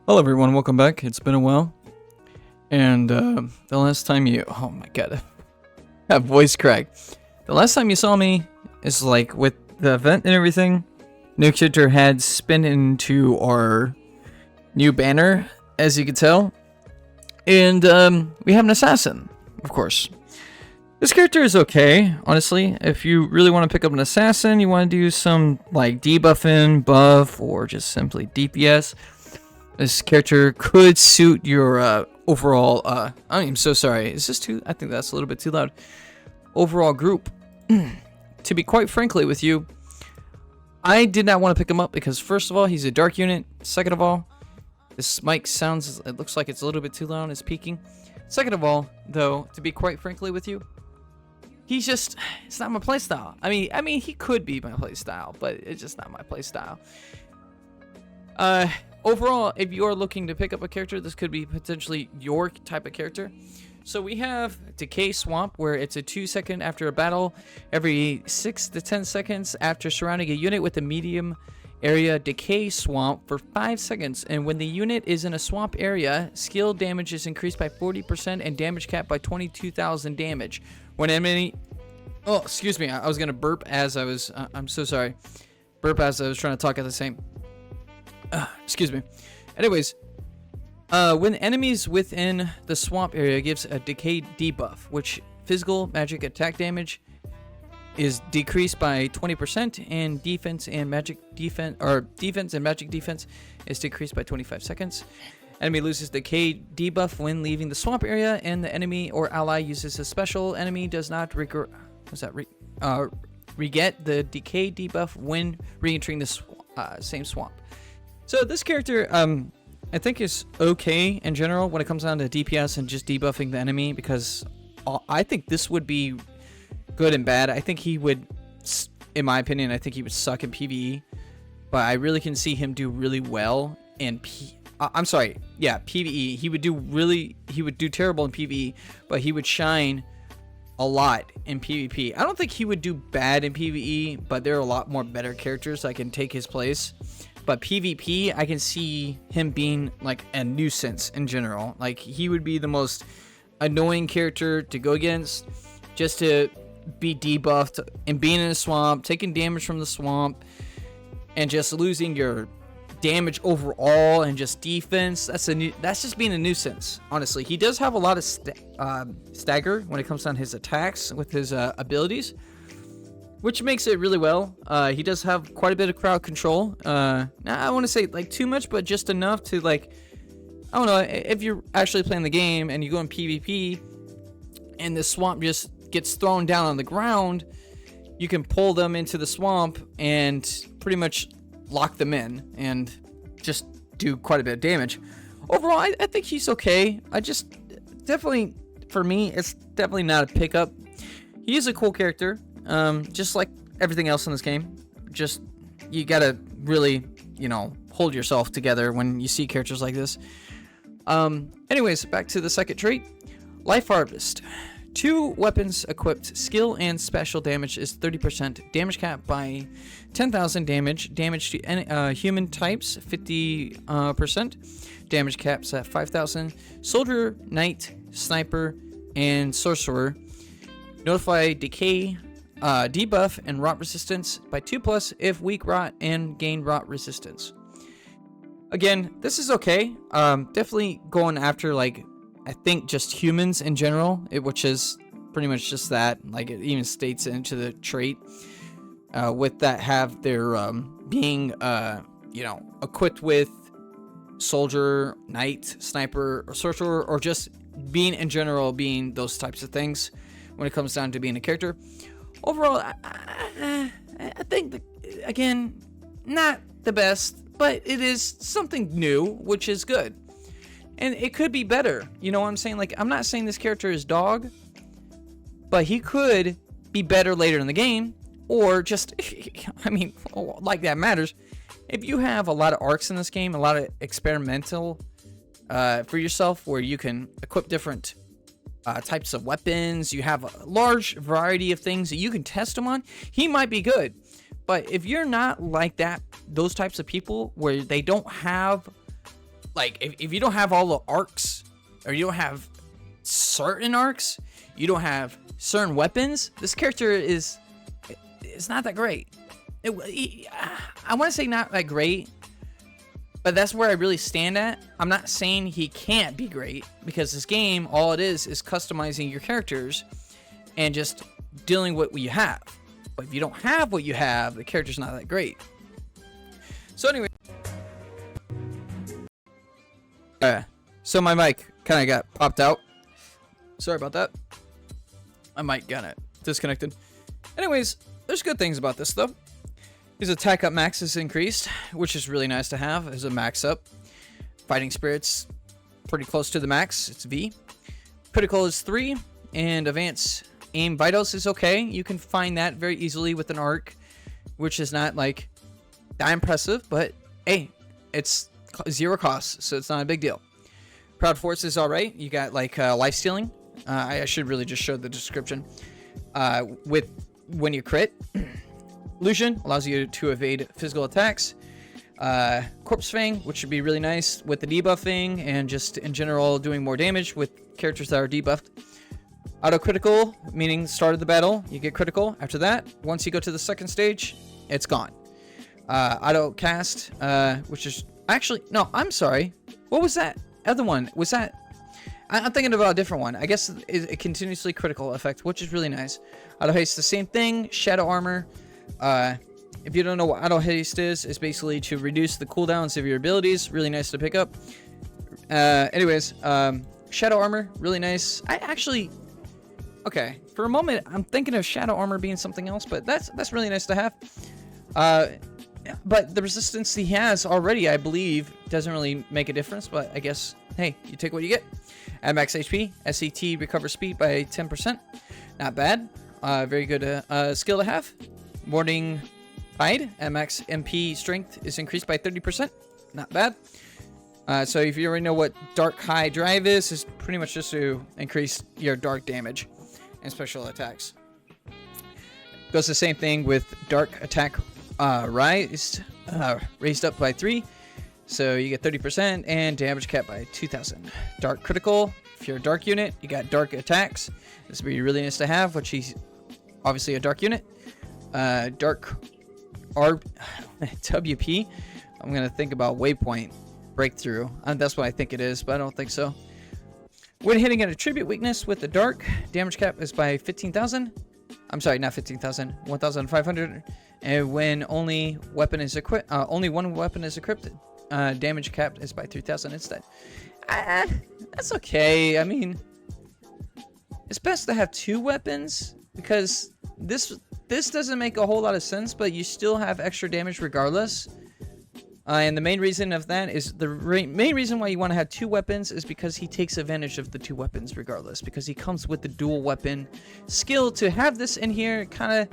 Hello everyone, welcome back. It's been a while. And the last time you... Oh my god. I have voice crack. The last time you saw me is like with the event and everything. New character had spin into our new banner, as you can tell. And we have an assassin, of course. This character is okay, honestly. If you really want to pick up an assassin, you want to do some like debuffing, buff, or just simply DPS. This character could suit your overall, I'm so sorry. Is this too, I think that's a little bit too loud. Overall group. To be quite frankly with you, I did not want to pick him up because first of all, he's a dark unit. Second of all, this mic sounds, it looks like it's a little bit too loud, it's peaking. Second of all, though, to be quite frankly with you, he's just, it's not my playstyle. I mean, he could be my playstyle, but it's just not my playstyle. Overall, if you are looking to pick up a character, this could be potentially your type of character. So we have Decay Swamp, where it's a 2-second after a battle, every 6 to 10 seconds after surrounding a unit with a medium area Decay Swamp for 5 seconds. And when the unit is in a swamp area, skill damage is increased by 40% and damage cap by 22,000 damage. When enemy... Oh, excuse me, I was going to burp as I was... I'm so sorry. Burp as I was trying to talk at the same... excuse me. Anyways, when enemies within the swamp area gives a decay debuff, which physical magic attack damage is decreased by 20%, and defense and magic defense is decreased by 25 seconds. Enemy loses decay debuff when leaving the swamp area, and the enemy or ally uses a special. Enemy does not re-get the decay debuff when re-entering the same swamp. So this character, I think is okay in general when it comes down to DPS and just debuffing the enemy, because I think this would be good and bad. I think he would, in my opinion, I think he would suck in PvE, but I really can see him do really well in PvE. He would do terrible in PvE, but he would shine a lot in PvP. I don't think he would do bad in PvE, but there are a lot more better characters that can take his place. But PvP, I can see him being like a nuisance in general. Like, he would be the most annoying character to go against, just to be debuffed and being in a swamp, taking damage from the swamp, and just losing your damage overall and just defense. That's just being a nuisance, honestly. He does have a lot of stagger when it comes down to his attacks with his abilities, which makes it really well. He does have quite a bit of crowd control. I don't want to say like too much, but just enough to, like, I don't know, if you're actually playing the game and you go in PvP and the swamp just gets thrown down on the ground, you can pull them into the swamp and pretty much lock them in and just do quite a bit of damage. Overall, I think he's okay. Definitely, for me, it's definitely not a pickup. He is a cool character. Just like everything else in this game, just you gotta really, hold yourself together when you see characters like this. Anyways, back to the second trait, Life Harvest. 2 weapons equipped, skill and special damage is 30%, damage cap by 10,000 damage to human types 50%, damage caps at 5,000, soldier, knight, sniper, and sorcerer. Notify decay, debuff and rot resistance by 2+ if weak rot, and gain rot resistance. Again, this is okay. Definitely going after, like, I think just humans in general, which is pretty much just that. Like, it even states into the trait with that have their being equipped with soldier, knight, sniper, or sorcerer, or just being in general, being those types of things when it comes down to being a character. Overall, I think, again, not the best, but it is something new, which is good. And it could be better. You know what I'm saying? Like, I'm not saying this character is dog, but he could be better later in the game. Or just, I mean, like that matters. If you have a lot of arcs in this game, a lot of experimental for yourself, where you can equip different types of weapons, you have a large variety of things that you can test him on, he might be good. But if you're not like that, those types of people where they don't have like if you don't have all the arcs, or you don't have certain arcs, you don't have certain weapons, this character is not that great. I want to say not that great, but that's where I really stand at. I'm not saying he can't be great, because this game, all it is customizing your characters and just dealing with what you have. But if you don't have what you have, the character's not that great. So anyway, so my mic kind of got popped out. Sorry about that. My mic got it disconnected. Anyways, there's good things about this though. His attack up max is increased, which is really nice to have as a max up. Fighting spirit's pretty close to the max. It's V. Critical is 3, and advanced aim vitals is okay. You can find that very easily with an arc, which is not like that impressive, but hey, it's 0 cost, so it's not a big deal. Proud force is all right. You got like life stealing. I should really just show the description. With when you crit, illusion allows you to evade physical attacks. Corpse Fang, which should be really nice with the debuffing and just in general doing more damage with characters that are debuffed. Auto critical, meaning start of the battle, you get critical. After that, once you go to the second stage, it's gone. Auto cast, which is actually, no, I'm sorry. What was that other one? Was that, I'm thinking about a different one. I guess it continuously critical effect, which is really nice. Auto haste, the same thing. Shadow armor. If you don't know what auto haste is, it's basically to reduce the cooldowns of your abilities. Really nice to pick up. Anyways, shadow armor, really nice. I actually, okay, for a moment I'm thinking of shadow armor being something else, but that's really nice to have. But the resistance he has already, I believe, doesn't really make a difference. But I guess, hey, you take what you get. At max HP, SCT recovers speed by 10%. Not bad. Very good skill to have. Morning Tide at max MP strength is increased by 30%. Not bad. So if you already know what Dark High Drive is, it's pretty much just to increase your dark damage and special attacks. Does the same thing with Dark Attack raised up by 3. So you get 30% and damage cap by 2000. Dark critical. If you're a dark unit, you got dark attacks. This would be really nice to have, which he's obviously a dark unit. Dark WP. I'm gonna think about waypoint breakthrough. That's what I think it is, but I don't think so. When hitting an attribute weakness with the dark, damage cap is by 15,000. I'm sorry, not 15,000, 1,500. And when only weapon is equipped, only one weapon is equipped, damage cap is by 3,000 instead. That's okay. I mean, it's best to have 2 weapons because this doesn't make a whole lot of sense, but you still have extra damage regardless. And the main reason of that is main reason why you want to have 2 weapons is because he takes advantage of the 2 weapons regardless, because he comes with the dual weapon skill. To have this in here, kind of,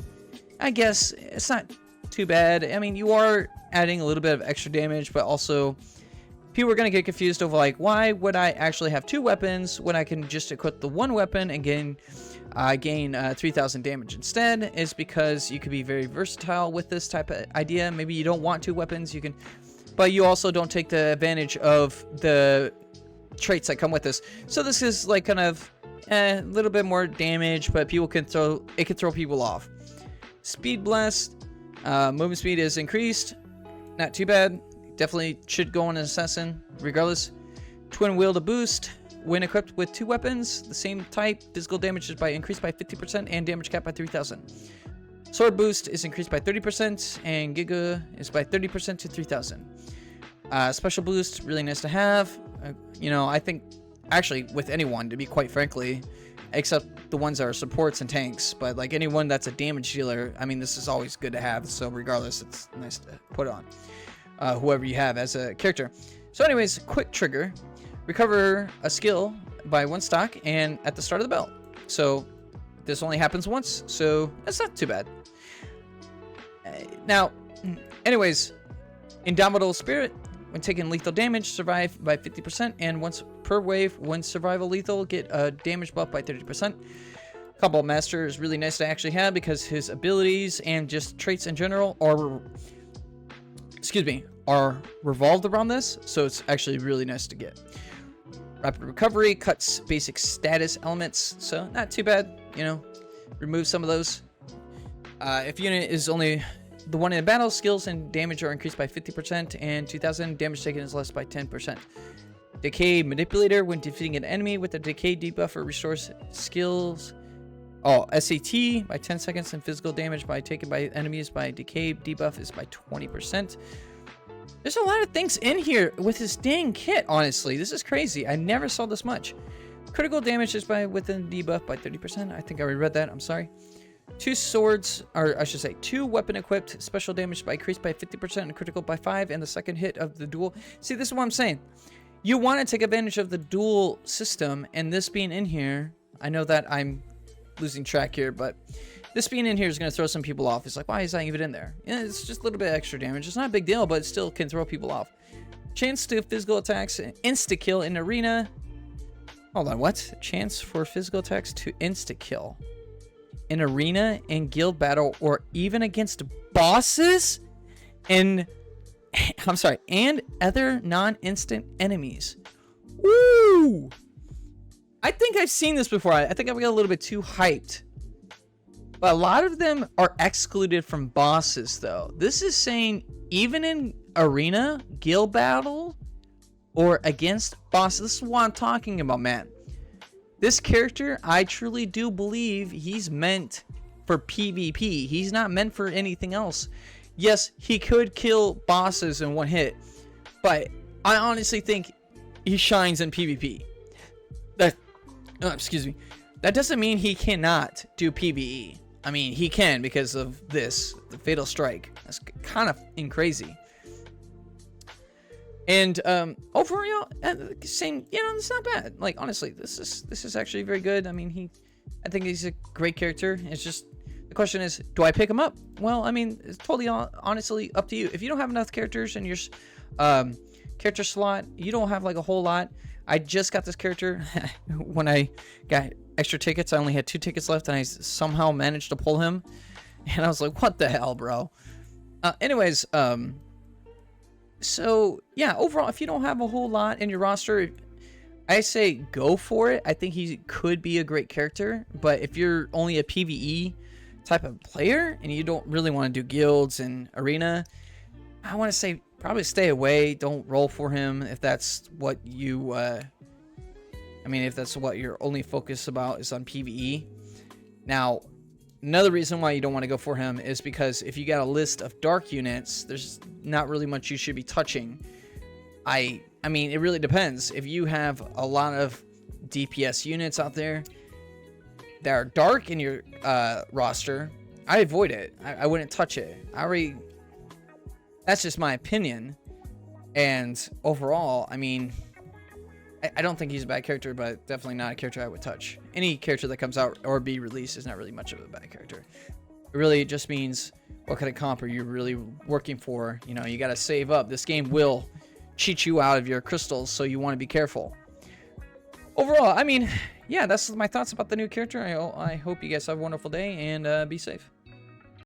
I guess it's not too bad. I mean, you are adding a little bit of extra damage, but also people are going to get confused over like, why would I actually have 2 weapons when I can just equip the 1 weapon and gain 3,000 damage instead? Is because you could be very versatile with this type of idea. Maybe you don't want 2 weapons, you can, but you also don't take the advantage of the traits that come with this. So this is like kind of a little bit more damage, but people can throw people off. Speed blast, movement speed is increased, not too bad. Definitely should go on an assassin regardless. Twin wheel to boost. When equipped with 2 weapons, the same type, physical damage is increased by 50% and damage cap by 3,000. Sword boost is increased by 30% and Giga is by 30% to 3,000. Special boost, really nice to have. You know, I think actually with anyone, to be quite frankly, except the ones that are supports and tanks, but like anyone that's a damage dealer, I mean, this is always good to have. So regardless, it's nice to put on whoever you have as a character. So anyways, quick trigger. Recover a skill by 1 stock and at the start of the belt. So this only happens once, so that's not too bad. Now, anyways, Indomitable Spirit. When taking lethal damage, survive by 50%, and once per wave, when survival lethal, get a damage buff by 30%. Combo Master is really nice to actually have because his abilities and just traits in general are, excuse me, are revolved around this, so it's actually really nice to get. Rapid recovery cuts basic status elements, so not too bad, you know, remove some of those. If unit is only the one in battle, skills and damage are increased by 50%, and 2000 damage taken is less by 10%. Decay manipulator, when defeating an enemy with a decay debuffer, restores skills. Oh, SAT by 10 seconds, and physical damage by taken by enemies by decay debuff is by 20%. There's a lot of things in here with this dang kit, honestly. This is crazy. I never saw this much. Critical damage is by within debuff by 30%. I think I already read that. I'm sorry. 2 swords, or I should say 2 weapon equipped. Special damage by increased by 50% and critical by 5. And the second hit of the duel. See, this is what I'm saying. You want to take advantage of the dual system, and this being in here, I know that I'm losing track here, but this being in here is going to throw some people off. It's like, why is that even in there? Yeah, it's just a little bit extra damage. It's not a big deal, but it still can throw people off. Chance to physical attacks, insta-kill in arena. Hold on, what? Chance for physical attacks to insta-kill in arena, in guild battle, or even against bosses? And I'm sorry, and other non-instant enemies. Woo! I think I've seen this before. I think I got a little bit too hyped. But a lot of them are excluded from bosses, though. This is saying even in arena, guild battle, or against bosses. This is what I'm talking about, man. This character, I truly do believe he's meant for PvP. He's not meant for anything else. Yes, he could kill bosses in one hit, but I honestly think he shines in PvP. Excuse me. That doesn't mean he cannot do PvE. I mean, he can because of this, the Fatal Strike. That's kind of crazy. And overall, same. You know, it's not bad. Like, honestly, this is actually very good. I mean, I think he's a great character. It's just the question is, do I pick him up? Well, I mean, it's totally honestly up to you. If you don't have enough characters in your character slot, you don't have like a whole lot. I just got this character when I got extra tickets. I only had 2 tickets left, and I somehow managed to pull him. And I was like, what the hell, bro? Anyways, so yeah, overall, if you don't have a whole lot in your roster, I say go for it. I think he could be a great character, but if you're only a PvE type of player and you don't really want to do guilds and arena, I want to say probably stay away. Don't roll for him if that's what you if that's what your only focus about is on PvE. Now, another reason why you don't want to go for him is because if you got a list of dark units, there's not really much you should be touching. I mean, it really depends. If you have a lot of DPS units out there that are dark in your roster, I avoid it. I wouldn't touch it. That's just my opinion. And overall, I mean, I don't think he's a bad character, but definitely not a character I would touch. Any character that comes out or be released is not really much of a bad character. It really just means what kind of comp are you really working for. You know, you got to save up. This game will cheat you out of your crystals, so you want to be careful. Overall, I mean, yeah, that's my thoughts about the new character. I hope you guys have a wonderful day, and be safe.